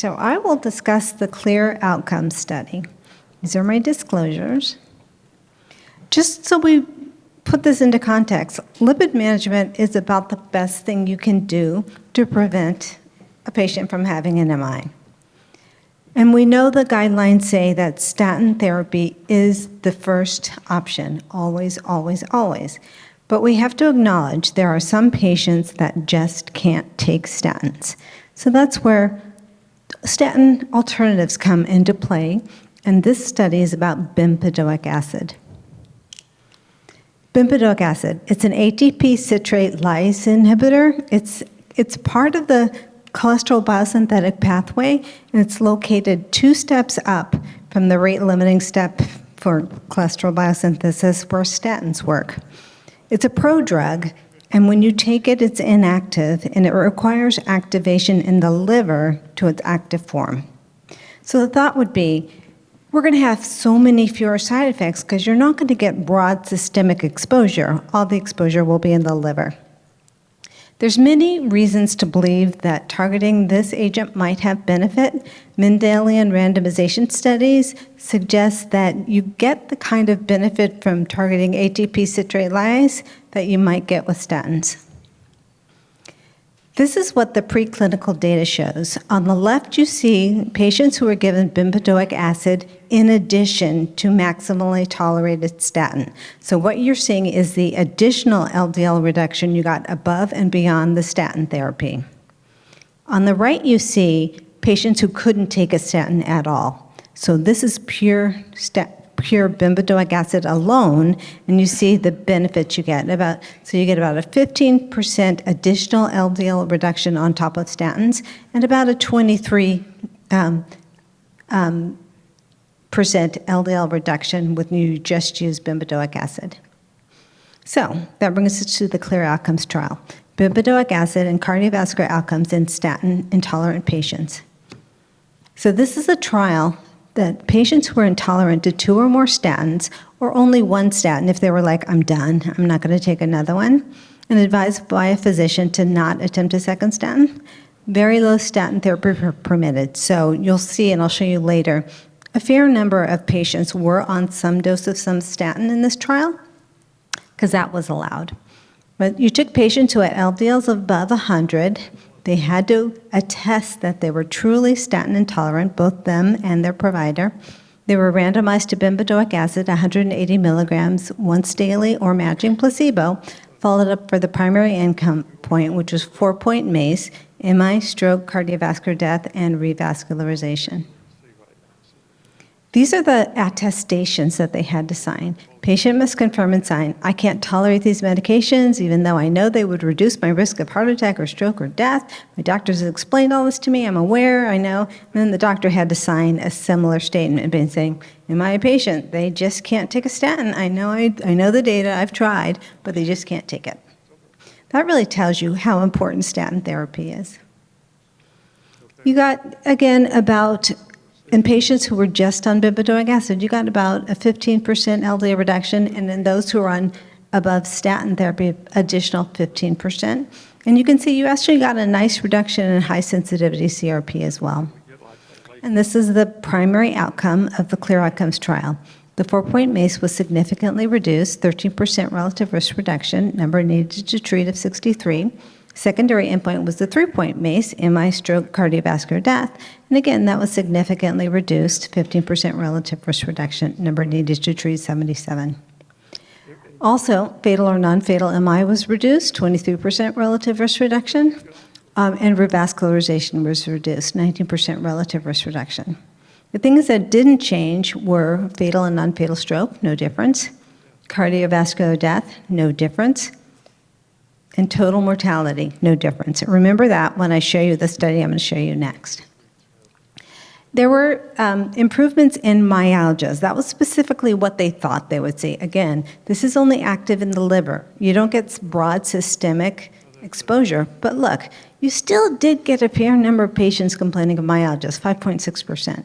So I will discuss the CLEAR Outcomes study. These are my disclosures. Just so we put this into context, lipid management is about the best thing you can do to prevent a patient from having an MI. And we know the guidelines say that statin therapy is the first option, always, always, always. But we have to acknowledge there are some patients that just can't take statins. So that's where statin alternatives come into play, and this study is about bempedoic acid. Bempedoic acid, it's an ATP citrate lyase inhibitor. It's part of the cholesterol biosynthetic pathway, and it's located 2 steps up from the rate-limiting step for cholesterol biosynthesis where statins work. It's a prodrug, and when you take it, it's inactive, and it requires activation in the liver to its active form. So the thought would be, we're going to have so many fewer side effects because you're not going to get broad systemic exposure. All the exposure will be in the liver. There's many reasons to believe that targeting this agent might have benefit. Mendelian randomization studies suggest that you get the kind of benefit from targeting ATP citrate lyase that you might get with statins. This is what the preclinical data shows. On the left, you see patients who were given bempedoic acid in addition to maximally tolerated statin. So what you're seeing is the additional LDL reduction you got above and beyond the statin therapy. On the right, you see patients who couldn't take a statin at all. So this is pure bempedoic acid alone, and you see the benefits you get. So you get about a 15% additional LDL reduction on top of statins, and about a 23% LDL reduction when you just use bempedoic acid. So that brings us to the CLEAR Outcomes trial. Bempedoic acid and cardiovascular outcomes in statin-intolerant patients. So this is a trial that patients who are intolerant to 2 or more statins, or only 1 statin if they were like, I'm done, I'm not going to take another one, and advised by a physician to not attempt a second statin, very low statin therapy permitted. So you'll see, and I'll show you later, a fair number of patients were on some dose of some statin in this trial, because that was allowed. But you took patients who had LDLs above 100. They had to attest that they were truly statin intolerant, both them and their provider. They were randomized to bempedoic acid, 180 milligrams once daily or matching placebo, followed up for the primary endpoint, which was 4-point MACE, MI, stroke, cardiovascular death, and revascularization. These are the attestations that they had to sign. Patient must confirm and sign, I can't tolerate these medications, even though I know they would reduce my risk of heart attack or stroke or death. My doctors have explained all this to me, I'm aware, I know. And then the doctor had to sign a similar statement saying, am I a patient? They just can't take a statin. I know the data, I've tried, but they just can't take it. That really tells you how important statin therapy is. You got, again, in patients who were just on bempedoic acid, you got about a 15% LDL reduction, and in those who are on above statin therapy, additional 15%. And you can see you actually got a nice reduction in high sensitivity CRP as well. And this is the primary outcome of the CLEAR Outcomes trial. The 4-point MACE was significantly reduced, 13% relative risk reduction, number needed to treat of 63. Secondary endpoint was the 3-point MACE, MI, stroke, cardiovascular death. And again, that was significantly reduced, 15% relative risk reduction, number needed to treat 77. Also, fatal or non-fatal MI was reduced, 23% relative risk reduction, and revascularization was reduced, 19% relative risk reduction. The things that didn't change were fatal and non-fatal stroke, no difference, cardiovascular death, no difference, and total mortality, no difference. Remember that when I show you the study I'm going to show you next. There were improvements in myalgias. That was specifically what they thought they would see. Again, this is only active in the liver. You don't get broad systemic exposure, but look, you still did get a fair number of patients complaining of myalgias, 5.6%.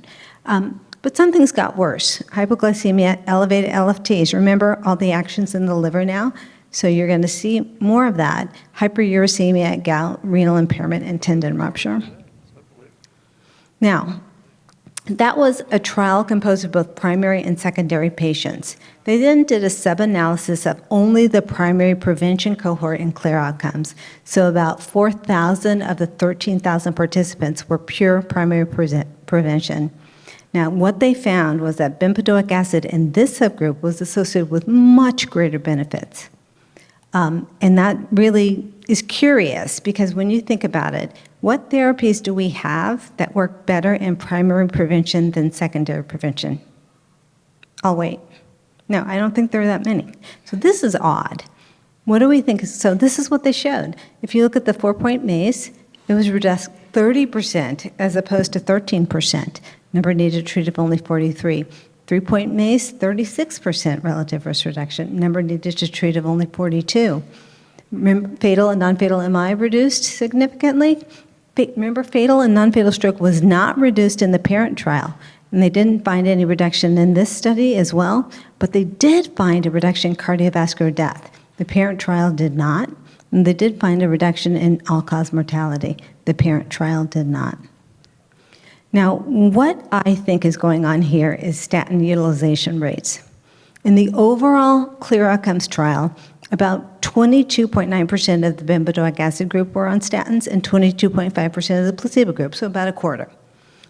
But some things got worse. Hypoglycemia, elevated LFTs. Remember all the actions in the liver now? So you're going to see more of that. Hyperuricemia, gout, renal impairment, and tendon rupture. Now, that was a trial composed of both primary and secondary patients. They then did a sub-analysis of only the primary prevention cohort in CLEAR Outcomes. So about 4,000 of the 13,000 participants were pure primary prevention. Now, what they found was that bempedoic acid in this subgroup was associated with much greater benefits. And that really is curious because when you think about it, what therapies do we have that work better in primary prevention than secondary prevention? I'll wait. No, I don't think there are that many. So this is odd. What do we think? So this is what they showed. If you look at the 4-point MACE, it was reduced 30% as opposed to 13%. Number needed to treat of only 43. 3-point MACE, 36% relative risk reduction. Number needed to treat of only 42. Remember, fatal and non-fatal MI reduced significantly. Remember, fatal and non-fatal stroke was not reduced in the parent trial, and they didn't find any reduction in this study as well, but they did find a reduction in cardiovascular death. The parent trial did not, and they did find a reduction in all-cause mortality. The parent trial did not. Now, what I think is going on here is statin utilization rates. In the overall CLEAR Outcomes trial, about 22.9% of the bempedoic acid group were on statins and 22.5% of the placebo group, so about a quarter.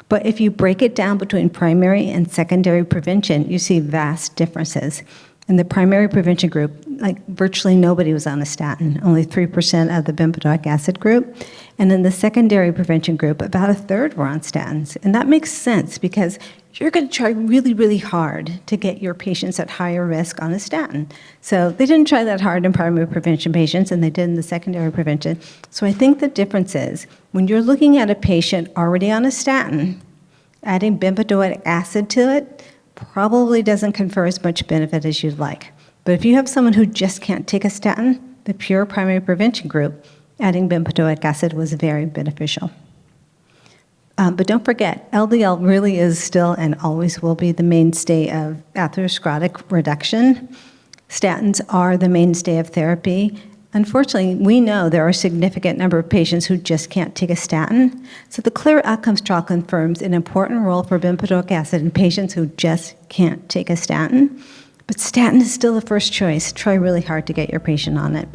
But if you break it down between primary and secondary prevention, you see vast differences. In the primary prevention group, like virtually nobody was on a statin, only 3% of the bempedoic acid group. And in the secondary prevention group, about a third were on statins. And that makes sense because you're going to try really, really hard to get your patients at higher risk on a statin. So they didn't try that hard in primary prevention patients, and they did in the secondary prevention. So I think the difference is when you're looking at a patient already on a statin, adding bempedoic acid to it probably doesn't confer as much benefit as you'd like. But if you have someone who just can't take a statin, the pure primary prevention group, adding bempedoic acid was very beneficial. But don't forget, LDL really is still and always will be the mainstay of atherosclerotic reduction. Statins are the mainstay of therapy. Unfortunately, we know there are a significant number of patients who just can't take a statin. So the CLEAR Outcomes trial confirms an important role for bempedoic acid in patients who just can't take a statin. But statin is still the first choice. Try really hard to get your patient on it.